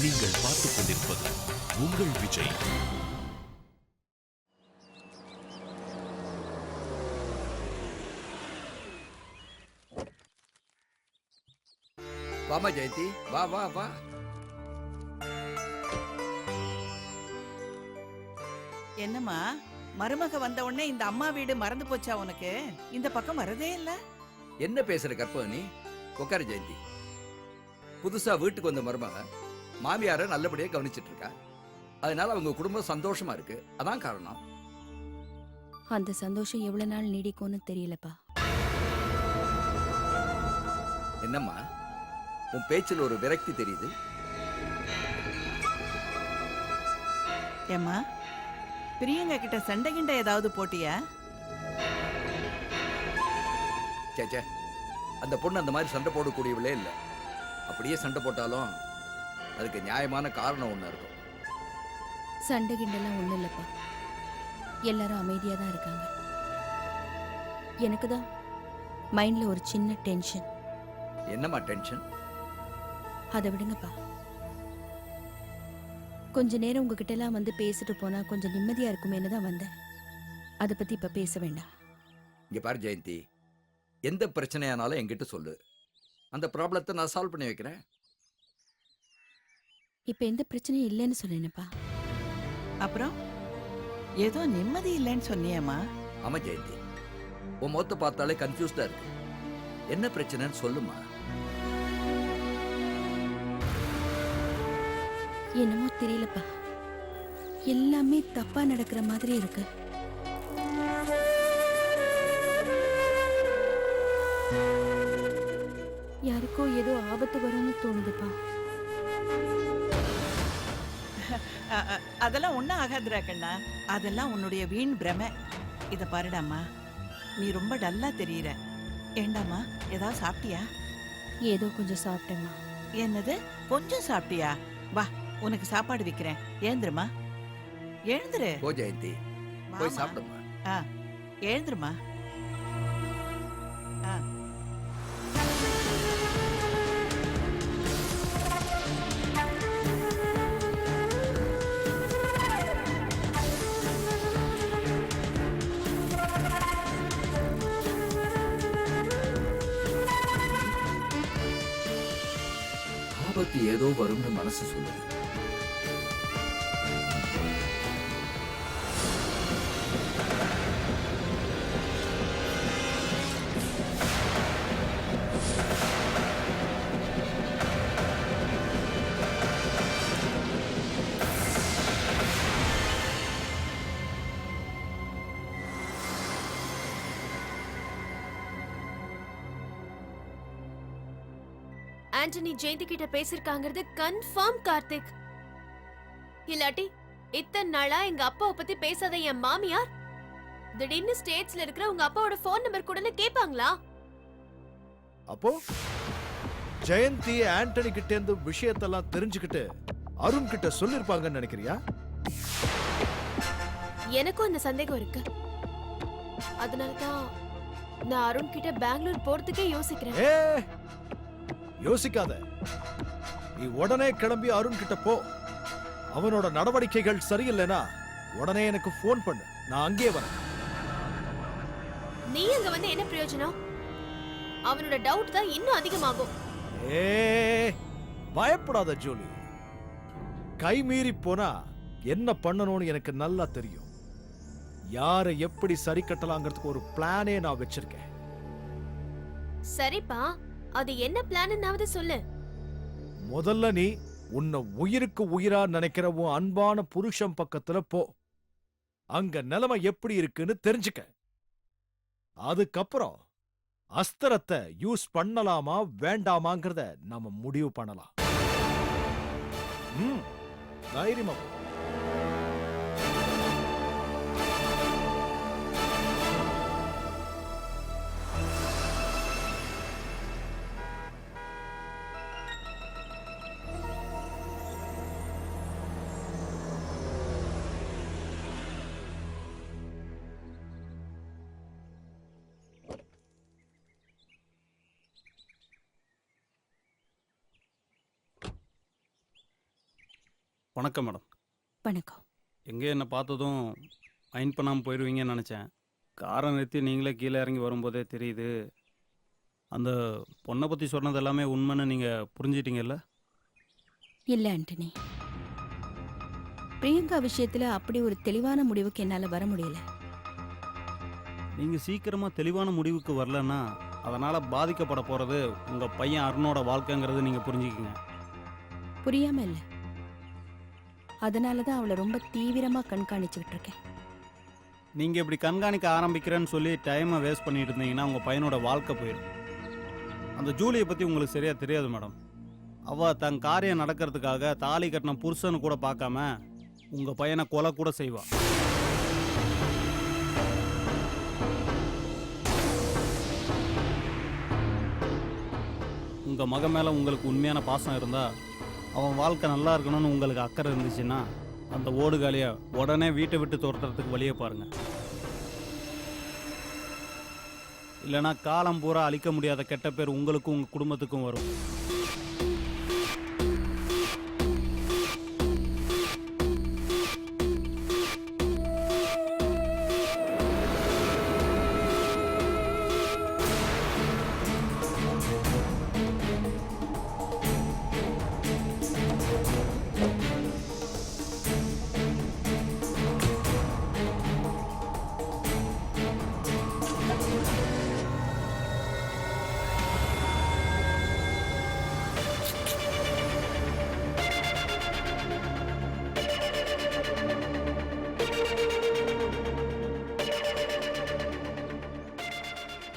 நீங்கள் பார்த்துக் கொண்டிருப்பது உங்கள் விஜய். வாமா ஜெயந்தி, வா வா வா. என்னம்மா, மருமக வந்த உடனே இந்த அம்மா வீடு மறந்து போச்சா உனக்கு? இந்த பக்கம் வரதே இல்ல. என்ன பேசுற கற்பகனி? உட்காரு ஜெயந்தி. புதுசா வீட்டுக்கு வந்த மருமக மாமியார நல்லபடியா கவனிச்சிட்டு இருக்கா. அதனால அவங்க குடும்பம் சந்தோஷமா இருக்கு. அதான் காரணம். அந்த சந்தோஷம் எவ்வளவு நாள் நீடிக்கும்னு தெரியலப்பா. என்னம்மா, உன் பேச்சில் ஒரு விரக்தி தெரியுது. ஏம்மா, பிரியங்கா கிட்ட சண்டை கிண்ட ஏதாவது போட்டியா? சேச்சே, அந்த பொண்ணு அந்த மாதிரி சண்டை போடக்கூடியவளே இல்லை. அப்படியே சண்டை போட்டாலும் அதுக்கு நியாயமான காரணம் ஒண்ணு இருக்கும். சண்டை கிண்டெல்லாம் ஒண்ணும் இல்லப்பா. எல்லாரும் அமைதியா தான் இருக்காங்க. எனக்கு தான் மைண்ட்ல ஒரு சின்ன டென்ஷன். என்னம்மா டென்ஷன்? அதை விடுங்கப்பா. கொஞ்ச நேரம் உங்ககிட்ட எல்லாம் வந்து பேசிட்டு போனா கொஞ்சம் நிம்மதியா இருக்குமேனு தான் வந்தேன். அதை பத்தி இப்ப பேச வேண்டாம். இங்க பாரு ஜெயந்தி, எந்த பிரச்சனையானாலும் என்கிட்ட சொல்லு. அந்த ப்ராப்ளத்தை நான் சால்வ் பண்ணி வைக்கிறேன். இப்ப எந்த பிரச்சனையும் இல்லைன்னு சொன்னேனப்பா. அப்புறம் ஏதோ நிம்மதி இல்லைன்னு சொன்னியம்மா. ஆமா ஜெயந்தி, உன் முகத்தை பார்த்தாலே கன்ஃபியூஸ்டா இருக்கு. என்ன பிரச்சனைன்னு சொல்லுமா. என்னமோ தெரியலப்பா, எல்லாமே தப்பா நடக்கிற மாதிரி இருக்கு. யாருக்கோ ஏதோ ஆபத்து வரும்னு தோணுதுப்பா. அதெல்லாம் ஒன்னும் ஆகாதுரா கண்ணா. அதெல்லாம் உன்னுடைய வீண் பிரமை. இத பாருடாமா, நீ ரொம்ப டல்லா தெரியுற. ஏண்டாமா, ஏதாவது சாப்பிட்டியா? ஏதோ கொஞ்சம் சாப்பிட்டேம்மா. என்னது கொஞ்சம் சாப்பிட்டியா? வா, உனக்கு சாப்பாடு வைக்கிறேன். எழுந்துருமா, எழுந்துரு. ஓ ஜெயந்தி, போய் சாப்பிடுமா. எழுந்துருமா. ஆபத்து ஏதோ வரும்னு மனசு சொல்லுது. ஆண்டனி ஜெயந்தி கிட்ட பேசிருக்காங்கிறது கன்ஃபார்ம் கார்த்திக். இல்லாட்டி இத்தனை நாளா எங்க அப்பாவை பத்தி பேசாத என் மாமியார் திடீர்னு ஸ்டேட்ஸ்ல இருக்கிற உங்க அப்பாவோட போன் நம்பர் கூட கேட்பாங்களா? அப்போ ஜெயந்தி ஆண்டனி கிட்ட இருந்து விஷயத்தெல்லாம் தெரிஞ்சுக்கிட்டு அருண் கிட்ட சொல்லிருப்பாங்கன்னு நினைக்கிறியா? எனக்கும் அந்த சந்தேகம் இருக்கு. அதனாலதான் நான் அருண் கிட்ட பெங்களூர் போறதுக்கே யோசிக்கிறேன். யோசிக்காத, நீ உடனே கிளம்பி அருண் கிட்ட போ. அவனோட நடவடிக்கைகள் சரியில்லைனா உடனே எனக்கு போன் பண்ணு, நான் அங்கேயே வரேன். நீ அங்க வந்து என்ன பிரயோஜனம்? அவனோட டவுட் தான் இன்னும் அதிகமாகும். பயப்படாத ஜூலி, கை மீறி போனா என்ன பண்ணணும்னு எனக்கு நல்லா தெரியும். யாரை எப்படி சரி கட்டலாங்கிறதுக்கு ஒரு பிளானே நான் வச்சிருக்கேன். சரிப்பா, அது என்ன பிளான்னாவது சொல்லு. முதல்ல நீ உன்னை உயிருக்கு உயிரா நினைக்கிற உன் அன்பான புருஷன் பக்கத்துல போ. அங்க நிலைமை எப்படி இருக்குன்னு தெரிஞ்சுக்க. அதுக்கப்புறம் அஸ்திரத்தை யூஸ் பண்ணலாமா வேண்டாமாங்கிறத நாம முடிவு பண்ணலாம். தைரியமா போ. வணக்கம் மேடம். வணக்கம். எங்கே என்ன பார்த்ததும் மைண்ட் பண்ணாமல் போயிடுவீங்கன்னு நினச்சேன். காரை நிறுத்தி நீங்களே கீழே இறங்கி வரும்போதே தெரியுது. அந்த பொண்ணை பற்றி சொன்னது எல்லாமே உண்மைன்னு நீங்கள் புரிஞ்சிட்டீங்கல்ல? இல்லை ஆண்டனி, பிரியங்கா விஷயத்தில் அப்படி ஒரு தெளிவான முடிவுக்கு என்னால் வர முடியல. நீங்கள் சீக்கிரமாக தெளிவான முடிவுக்கு வரலன்னா அதனால் பாதிக்கப்பட போகிறது உங்கள் பையன் அருணோட வாழ்க்கைங்கிறது நீங்கள் புரிஞ்சுக்கிங்க. புரியாம இல்லை, அதனால தான் அவளை ரொம்ப தீவிரமாக கண்காணிச்சுக்கிட்டு இருக்கேன். நீங்கள் இப்படி கண்காணிக்க ஆரம்பிக்கிறேன்னு சொல்லி டைமை வேஸ்ட் பண்ணிட்டு இருந்தீங்கன்னா உங்கள் பையனோட வாழ்க்கை போயிடும். அந்த ஜூலியை பற்றி உங்களுக்கு சரியாக தெரியாது மேடம். அவள் தன் காரியம் நடக்கிறதுக்காக தாலி கட்டின புருஷன்னு கூட பார்க்காம உங்கள் பையனை கொலை கூட செய்வாள். உங்கள் மகன் மேலே உங்களுக்கு உண்மையான பாசம் இருந்தால், அவன் வாழ்க்கை நல்லா இருக்கணும்னு உங்களுக்கு அக்கறை இருந்துச்சுன்னா அந்த ஓடுகாலியை உடனே வீட்டை விட்டு துரத்துறதுக்கு வழியை பாருங்கள். இல்லைனா காலம் பூரா அழிக்க முடியாத கெட்ட பேர் உங்களுக்கும் உங்கள் குடும்பத்துக்கும் வரும்.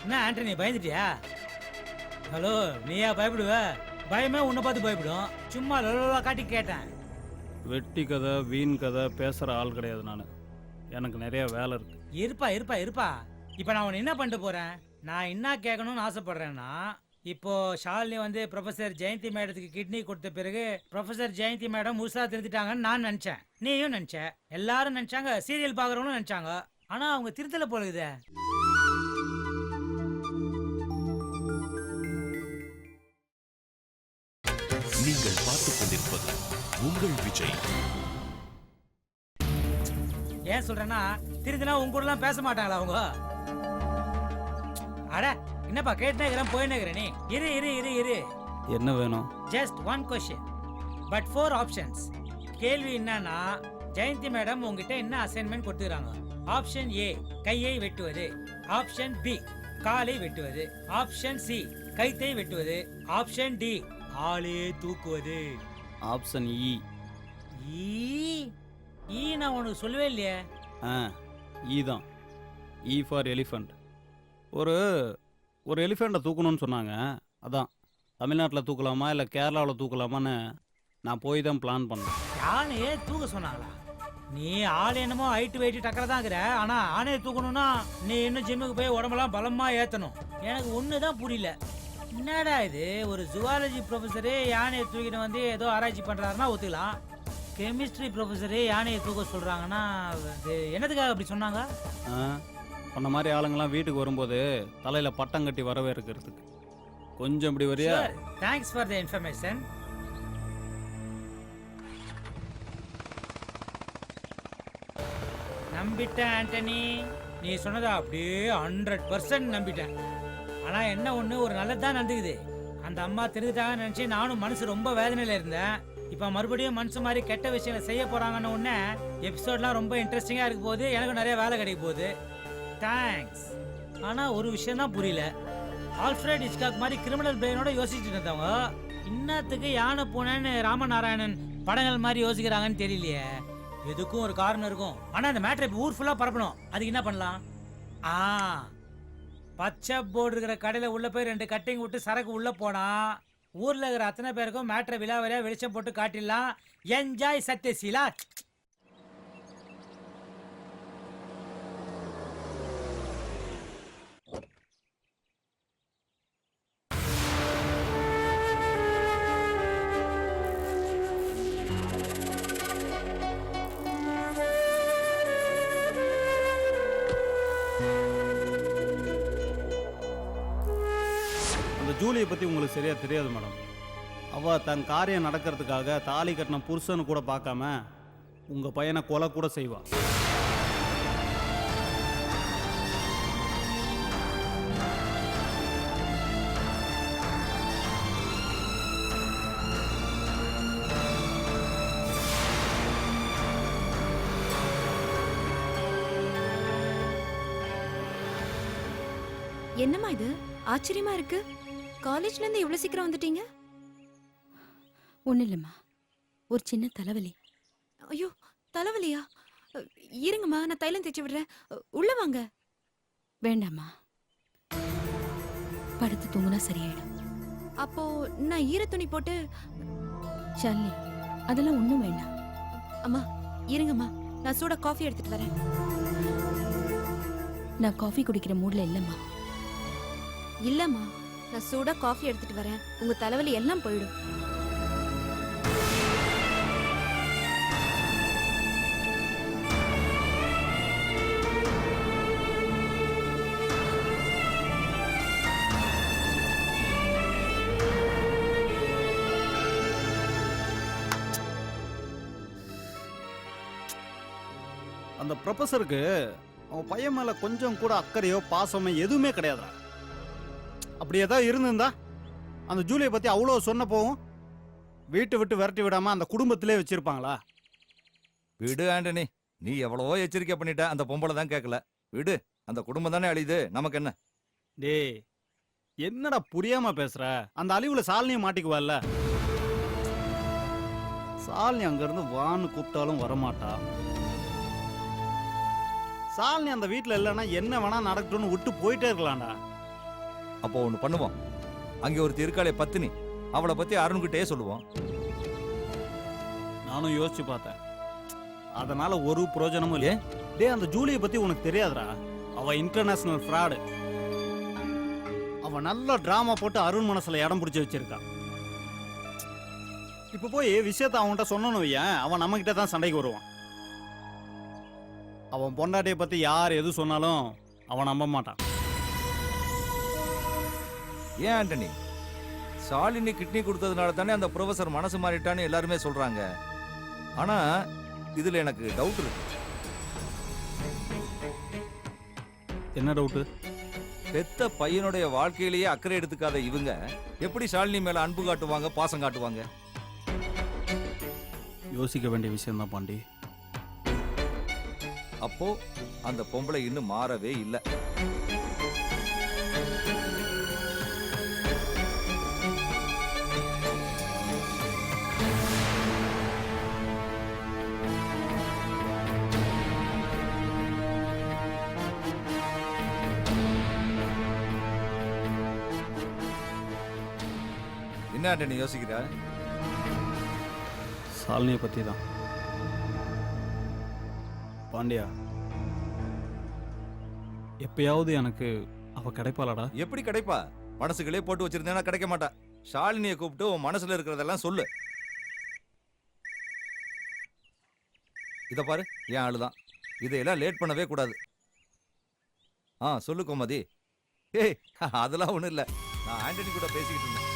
என்ன ஆண்டனி, பயந்துட்டியா? ஹலோ, நீயா பயப்படுவ? பயமே உன்னை பார்த்து பயப்படும். சும்மா லோலா காட்டி கேட்டேன். வெட்டி கதை வீண் கதை பேசுகிற ஆள் கிடையாது நான். எனக்கு நிறைய வேலை இருக்கு. இருப்பா. இப்போ நான் உன்னை என்ன பண்ணிட்டு போறேன்? நான் என்ன கேட்கணும்னு ஆசைப்படுறேன்னா, இப்போ ஷாலினி வந்து ப்ரொஃபசர் ஜெயந்தி மேடத்துக்கு கிட்னி கொடுத்த பிறகு ப்ரொஃபசர் ஜெயந்தி மேடம் முழுசா திருத்திட்டாங்கன்னு நான் நினைச்சேன். நீயும் நினைச்ச, எல்லாரும் நினைச்சாங்க, சீரியல் பாக்குறவங்களும் நினைச்சாங்க. ஆனா அவங்க திருத்தல போலுதே. நீங்கள் பார்த்துக் கொண்டிருப்பது உங்கள் விஜய். ஏன் சொல்றேன்னா, திருத்தினா உங்க கூட எல்லாம் பேச மாட்டாங்களா அவங்க? அட என்னப்பா கேட்டுனே போயினே நீ? இரு. என்ன வேணும்? Just one question but 4 options. கேள்வி என்னன்னா, ஜெயந்தி மேடம் உங்ககிட்ட என்ன அசைன்மெண்ட் கொடுத்துறாங்க? ஆப்ஷன் ஏ கையை வெட்டுவது, ஆப்ஷன் பி காலை வெட்டுவது, ஆப்ஷன் சி கைத்தை வெட்டுவது, ஆப்ஷன் டி ஆளே தூக்குவது. ஆப்ஷன் ஈ நான் உனக்கு சொல்லவே இல்லையே. ஈ தான். E for elephant. ஒரு எலிஃபெண்ட்டை தூக்கணும்னு சொன்னாங்க. அதான் தமிழ்நாட்டில் தூக்கலாமா இல்லை கேரளாவில் தூக்கலாமான்னு நான் போய் தான் பிளான் பண்ணேன். யானையே தூக்க சொன்னாங்களா? நீ ஆள் என்னமோ ஹைட்டு வெயிட்டு டக்கரை தான் இருக்கிற. ஆனா ஆனையை தூக்கணும்னா நீ இன்னும் ஜிம்முக்கு போய் உடம்பெல்லாம் பலமா ஏத்தணும். எனக்கு ஒண்ணுதான் புரியல. என்னடா இது, ஒரு ஜுவாலஜி ப்ரொஃபஸரே யானையை தூக்கிட்டு வந்து ஏதோ ஆராய்ச்சி பண்றாருன்னா ஒத்துக்கலாம். கெமிஸ்ட்ரி ப்ரொஃபஸரே யானையை தூக்க சொல்றாங்கன்னா என்னதுக்காக அப்படி சொன்னாங்க? பண்ண மாதிரி ஆளுங்கெல்லாம் வீட்டுக்கு வரும்போது தலையில் பட்டம் கட்டி வரவேற்கிறதுக்கு. கொஞ்சம் இப்படி வரியா? Thanks for the information. Antony ஆண்டனி, நீ சொன்னதா அப்படியே 100% நம்பிட்டேன். ஆனா என்ன ஒண்ணு, ஒரு நல்லதுதான் நடந்துக்குது. அந்த அம்மா தெரிஞ்சுட்டாங்கன்னு நினைச்சு நானும் மனசு ரொம்ப வேதனையில இருந்தேன். இப்ப மறுபடியும் மனசு மாதிரி கெட்ட விஷயங்களை செய்ய போறாங்கன்னு உடனே எபிசோட்லாம் ரொம்ப இன்ட்ரெஸ்டிங்கா இருக்க போகுது. எனக்கு நிறைய வேலை கிடைக்க போகுது. தேங்க்ஸ். ஆனா ஒரு விஷயம் தான் புரியல. ஆல்ஃபிரட் ஹிச்காக் மாதிரி கிரிமினல் பிரெயினோட யோசிச்சுட்டு இருந்தவங்க இன்னத்துக்கு யானை பூனைன்னு ராமநாராயணன் படங்கள் மாதிரி யோசிக்கிறாங்கன்னு தெரியலையே. எதுக்கும் ஒரு காரணம் இருக்கும். ஆனா இந்த மேட்டரை இப்போ ஊர் ஃபுல்லா பரப்பணும். அதுக்கு என்ன பண்ணலாம்? பச்சை போர்டு இருக்கிற கடையில உள்ள போய் 2 கட்டிங் விட்டு சரக்கு உள்ள போனா ஊர்ல இருக்கிற அத்தனை பேருக்கும் மேட்டரை விழாவிலையா வெளிச்சம் போட்டு காட்டிடலாம். என்ஜாய் சத்யசீலா. ஜூலியை பற்றி உங்களுக்கு சரியாக தெரியாது மேடம். அவ தன் காரியம் நடக்கிறதுக்காக தாலி கட்டின புருஷனு கூட பார்க்காம உங்க பையனை கொலை கூட செய்வா. என்னம்மா இது ஆச்சரியமா இருக்கு. காலேஜ்ல இருந்து இவ்வளவு சீக்கிரம் வந்துட்டீங்க? ஒன்றும் இல்லைம்மா, ஒரு சின்ன தலைவலி. ஐயோ, தலைவலியா? இருங்கம்மா, நான் தைலம் தேய்ச்சி விடுறேன். உள்ள வாங்க. வேண்டாம்மா, படுத்து தூங்குனா சரியாயிடும். அப்போ நான் ஈர துணி போட்டு. ஷாலினி, அதெல்லாம் ஒன்றும் வேண்டாம். அம்மா இருங்கம்மா, நான் சூட காஃபி எடுத்துட்டு வரேன். நான் காஃபி குடிக்கிற மூட்ல இல்லைம்மா. இல்லம்மா, நான் சூட காஃபி எடுத்துட்டு வரேன். உங்க தலைவலி எல்லாம் போயிடும். அந்த ப்ரொஃபஸருக்கு அவன் பையன் மேல கொஞ்சம் கூட அக்கறையோ பாசமோ எதுவுமே கிடையாதுடா. அப்படி ஏதாவது இருந்திருந்தா அந்த ஜூலியை பத்தி அவ்வளோ சொன்ன போகும் வீட்டை விட்டு விரட்டி விடாம அந்த குடும்பத்திலே வச்சிருப்பாங்களா? விடு ஆண்டனி, நீ எவ்வளவோ எச்சரிக்கை பண்ணிட்ட, அந்த பொம்பளை தான் கேட்கல. விடு, அந்த குடும்பம் தானே அழியுது, நமக்கு என்ன? டேய், என்னடா புரியாம பேசுற? அந்த அழிவுல சாலினியும் மாட்டிக்குவாள்ல. சாலினி அங்கிருந்து வான்னு கூப்பிட்டாலும் வரமாட்டா. சாலினி அந்த வீட்டுல இல்லைன்னா என்ன வேணா நடக்கட்டும்னு விட்டு போயிட்டே இருக்கலாம்டா. அப்போ ஒண்ணு பண்ணுவோம், அங்கே ஒருத்தி இருக்காளே பத்தினி, அவளை பத்தி அருண்கிட்டே சொல்லுவோம். நானும் யோசிச்சு பார்த்தேன், அதனால ஒரு பிரயோஜனமும் இல்லையே. டேய், அந்த ஜூலியை பத்தி உனக்கு தெரியாதுடா. அவ இன்டர்நேஷனல் ஃப்ராடு. அவ நல்ல டிராமா போட்டு அருண் மனசுல இடம் பிடிச்சி வச்சிருக்கா. இப்ப போய் விஷயத்த அவன்கிட்ட சொன்னோன்னு வையேன், அவன் நம்ம கிட்ட தான் சண்டைக்கு வருவான். அவன் பொண்டாட்டியை பத்தி யார் எது சொன்னாலும் அவன் நம்ப மாட்டான். ஏன் ஆண்டனி, சாலினி கிட்னி கொடுத்ததுனால தானே அந்த ப்ரொஃபசர் மனசு மாறிட்டான்னு எல்லாருமே சொல்றாங்க. ஆனா இதுல எனக்கு டவுட் இருக்கு. என்ன டவுட்டு? பெத்த பையனுடைய வாழ்க்கையிலேயே அக்கறை எடுத்துக்காத இவங்க எப்படி ஷாலினி மேல அன்பு காட்டுவாங்க, பாசம் காட்டுவாங்க? யோசிக்க வேண்டிய விஷயம் தான் பாண்டி. அப்போ அந்த பொம்பளை இன்னும் மாறவே இல்லை. என்ன ஆண்டனி யோசிக்கிற? சாலினியை பத்தி தான். பாண்டியா, எப்பயாவது எனக்கு அவ கிடைப்பாளடா? எப்படி கிடைப்பா? மனசுகளே போட்டு வச்சிருந்தேன்னா கிடைக்க மாட்டா. ஷாலினியை கூப்பிட்டு உன் மனசுல இருக்கிறதெல்லாம் சொல்லு. இத பாரு, என் ஆளுதான். இதையெல்லாம் லேட் பண்ணவே கூடாது. சொல்லு கோமதி. ஏய், அதெல்லாம் ஒண்ணும் இல்ல, நான் ஆண்டனி கூட பேசிக்கிட்டு இருந்தேன்.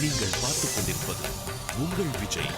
நீங்கள் பார்த்துக் கொண்டிருப்பது உங்கள் விஜய்.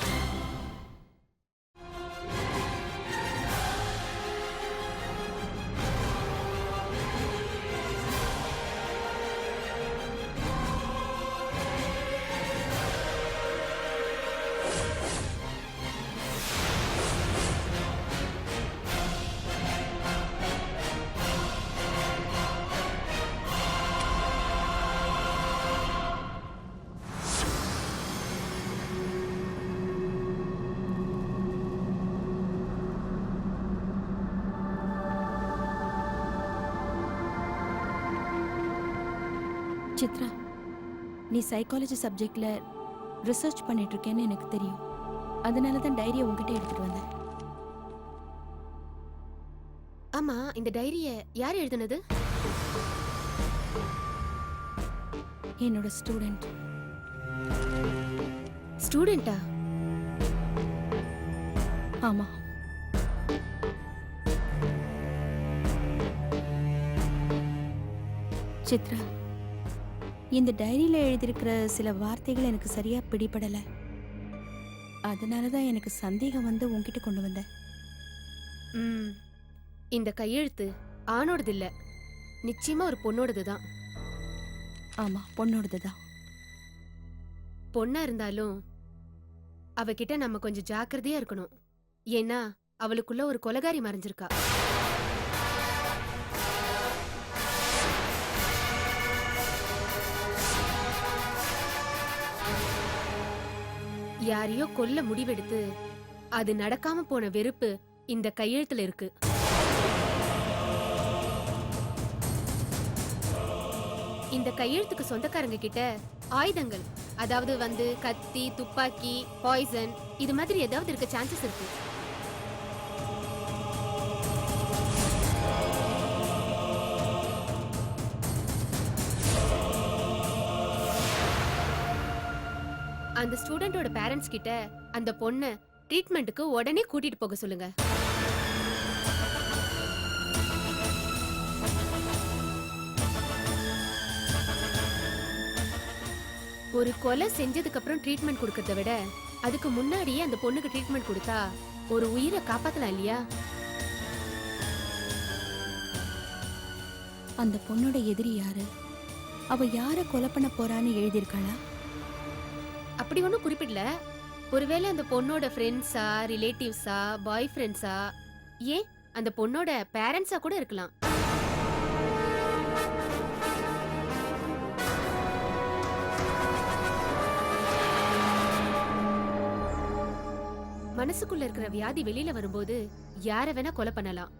சித்ரா, நீ சைக்காலஜி சப்ஜெக்ட்ல ரிசர்ச் பண்ணிட்டு இருக்கேன்னு எனக்கு தெரியும். அதனால தான் டைரியை உங்ககிட்ட எடுத்துட்டு வந்தேன். ஆமா, இந்த டைரிய யார் எழுதுனது? என்னோட ஸ்டூடெண்ட். ஸ்டூடெண்டா? ஆமா. சித்ரா, இந்த டைரியில எழுதியிருக்கிற சில வார்த்தைகள் எனக்கு சரியா பிடிபடல. அதனால தான் எனக்கு சந்தேகம் வந்து உன்கிட்ட கொண்டு வந்தேன். இந்த கையெழுத்து ஆணோடது இல்ல, நிச்சயமா ஒரு பொண்ணோடது தான். ஆமா, பொண்ணோடது தான். பொண்ணா இருந்தாலும் அவகிட்ட நம்ம கொஞ்சம் ஜாக்கிரதையா இருக்கணும். ஏன்னா அவளுக்குள்ள ஒரு கொலகாரி மறைஞ்சிருக்கா. யாரையோ கொல்ல முடிவெடுத்து அது நடக்காம போன வெறுப்பு இந்த கையெழுத்துல இருக்கு. இந்த கையெழுத்துக்கு சொந்தக்காரங்க கிட்ட ஆயுதங்கள், அதாவது வந்து கத்தி, துப்பாக்கி, பாய்சன், இது மாதிரி ஏதாவது இருக்க சான்சஸ் இருக்கு. அந்த ஸ்டூடெண்டோட பேரண்ட்ஸ் கிட்ட அந்த பொண்ணை ட்ரீட்மெண்ட்டுக்கு உடனே கூட்டிட்டு போக சொல்லுங்க. ஒரு கொலை செஞ்சதுக்கு அப்புறம் ட்ரீட்மெண்ட் கொடுக்கறத விட அதுக்கு முன்னாடியே அந்த பொண்ணுக்கு ட்ரீட்மெண்ட் கொடுத்தா ஒரு உயிரை காப்பாத்தலாம் இல்லையா? அந்த பொண்ணோட எதிரி யாரு? அவ யார கொலை பண்ண போறான்னு எழுதியிருக்காளா? அப்படி ஒன்றும் குறிப்பிடல. ஒருவேளை அந்த பொண்ணோட ஃப்ரெண்ட்ஸா, ரிலேட்டிவ்ஸா, பாய் ஃப்ரெண்ட்ஸா, ஏன் அந்த பொண்ணோட பேரண்ட்ஸா கூட இருக்கலாம். மனசுக்குள்ள இருக்கிற வியாதி வெளியில வரும்போது யார வேணா கொலை பண்ணலாம்.